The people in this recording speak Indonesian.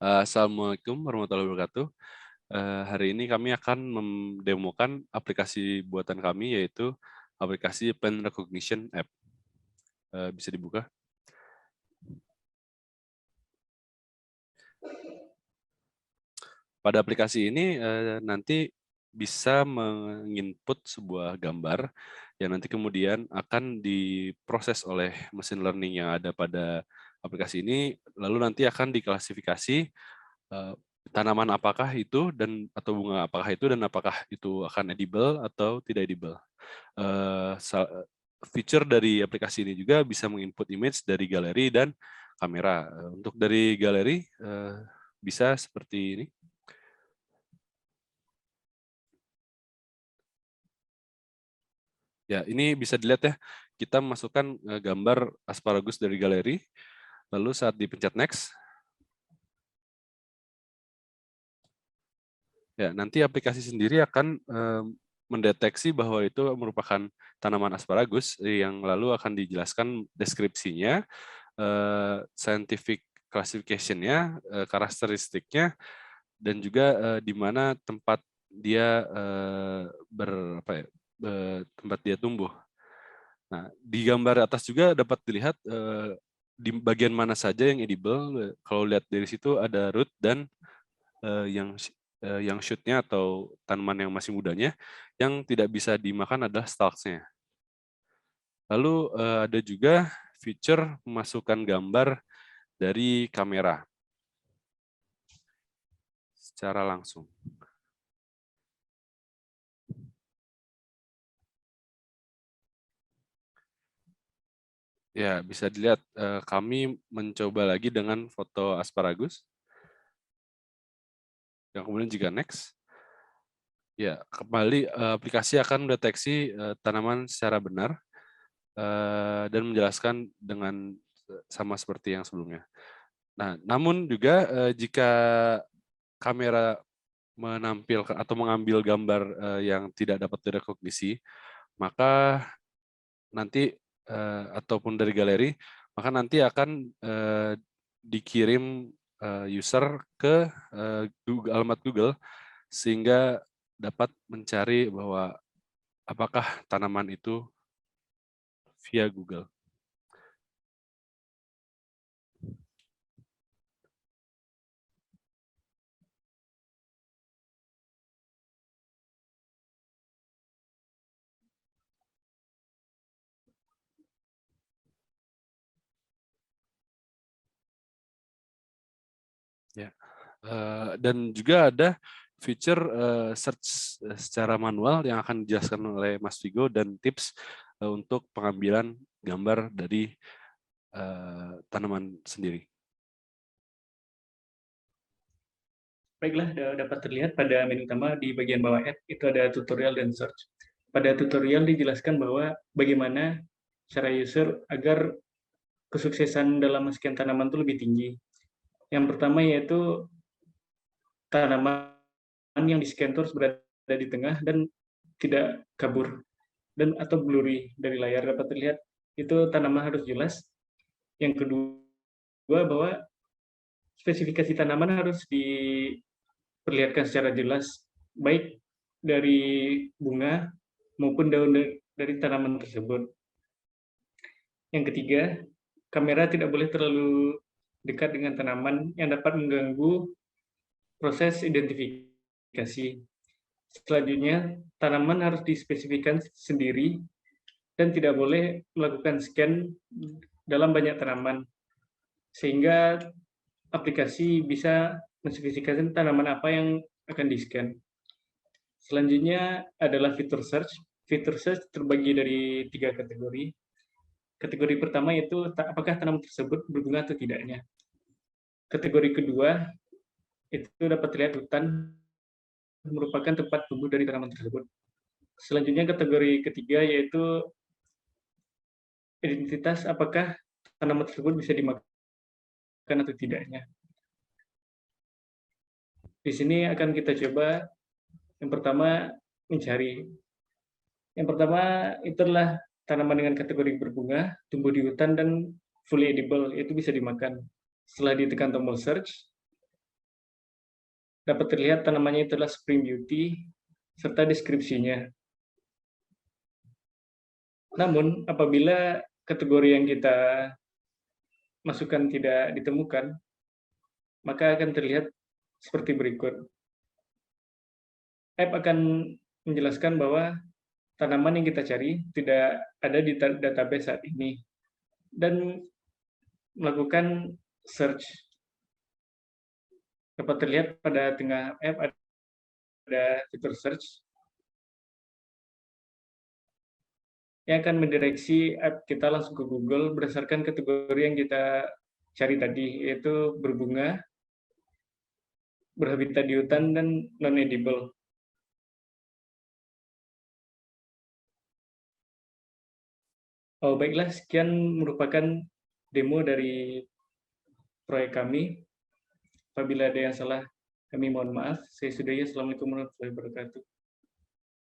Assalamualaikum warahmatullahi wabarakatuh. Hari ini kami akan mendemokan aplikasi buatan kami, yaitu aplikasi Plan Recognition App. Bisa dibuka. Pada aplikasi ini nanti bisa menginput sebuah gambar yang nanti kemudian akan diproses oleh mesin learning yang ada pada aplikasi ini, lalu nanti akan diklasifikasi tanaman apakah itu dan atau bunga apakah itu dan apakah itu akan edible atau tidak edible. Feature dari aplikasi ini juga bisa menginput image dari galeri dan kamera. Untuk dari galeri bisa seperti ini. Ya, ini bisa dilihat ya. Kita masukkan gambar asparagus dari galeri, lalu saat dipencet next, ya nanti aplikasi sendiri akan mendeteksi bahwa itu merupakan tanaman asparagus yang lalu akan dijelaskan deskripsinya, scientific classification-nya, karakteristiknya, dan juga di mana tempat dia tempat dia tumbuh. Nah, di gambar atas juga dapat dilihat di bagian mana saja yang edible. Kalau lihat dari situ ada root dan yang shoot-nya atau tanaman yang masih mudanya, yang tidak bisa dimakan adalah stalks-nya. Lalu ada juga feature memasukkan gambar dari kamera secara langsung. Ya, bisa dilihat kami mencoba lagi dengan foto asparagus. Yang kemudian jika next, ya kembali aplikasi akan mendeteksi tanaman secara benar dan menjelaskan dengan sama seperti yang sebelumnya. Nah, namun juga jika kamera menampilkan atau mengambil gambar yang tidak dapat direkognisi, maka nanti ataupun dari galeri, maka nanti akan dikirim user ke alamat Google sehingga dapat mencari bahwa apakah tanaman itu via Google. Ya. Dan juga ada feature search secara manual yang akan dijelaskan oleh Mas Vigo dan tips untuk pengambilan gambar dari tanaman sendiri. Baiklah, dapat terlihat pada menu utama di bagian bawah Add, itu ada tutorial dan search. Pada tutorial dijelaskan bahwa bagaimana cara user agar kesuksesan dalam men-scan tanaman itu lebih tinggi. Yang pertama yaitu tanaman yang di-scan terus berada di tengah dan tidak kabur dan atau blurry dari layar dapat terlihat. Itu tanaman harus jelas. Yang kedua bahwa spesifikasi tanaman harus diperlihatkan secara jelas, baik dari bunga maupun daun dari tanaman tersebut. Yang ketiga, kamera tidak boleh terlalu dekat dengan tanaman yang dapat mengganggu proses identifikasi. Selanjutnya, tanaman harus dispesifikasikan sendiri dan tidak boleh melakukan scan dalam banyak tanaman, sehingga aplikasi bisa menspesifikasikan tanaman apa yang akan di-scan. Selanjutnya adalah fitur search. Fitur search terbagi dari 3 kategori. Kategori pertama yaitu apakah tanaman tersebut berbunga atau tidaknya. Kategori kedua itu dapat terlihat hutan merupakan tempat tumbuh dari tanaman tersebut. Selanjutnya kategori ketiga yaitu identitas apakah tanaman tersebut bisa dimakan atau tidaknya. Di sini akan kita coba yang pertama mencari. Yang pertama itu adalah tanaman dengan kategori berbunga, tumbuh di hutan dan fully edible, itu bisa dimakan. Setelah ditekan tombol search, dapat terlihat tanamannya itulah Spring Beauty, serta deskripsinya. Namun, apabila kategori yang kita masukkan tidak ditemukan, maka akan terlihat seperti berikut. App akan menjelaskan bahwa tanaman yang kita cari tidak ada di database saat ini, dan melakukan search. Dapat terlihat pada tengah app ada fitur search yang akan mendireksi app kita langsung ke Google berdasarkan kategori yang kita cari tadi, yaitu berbunga, berhabitat di hutan, dan non-edible. Oh, baiklah, sekian merupakan demo dari proyek kami. Apabila ada yang salah, kami mohon maaf. Saya sudahi. Assalamualaikum warahmatullahi wabarakatuh.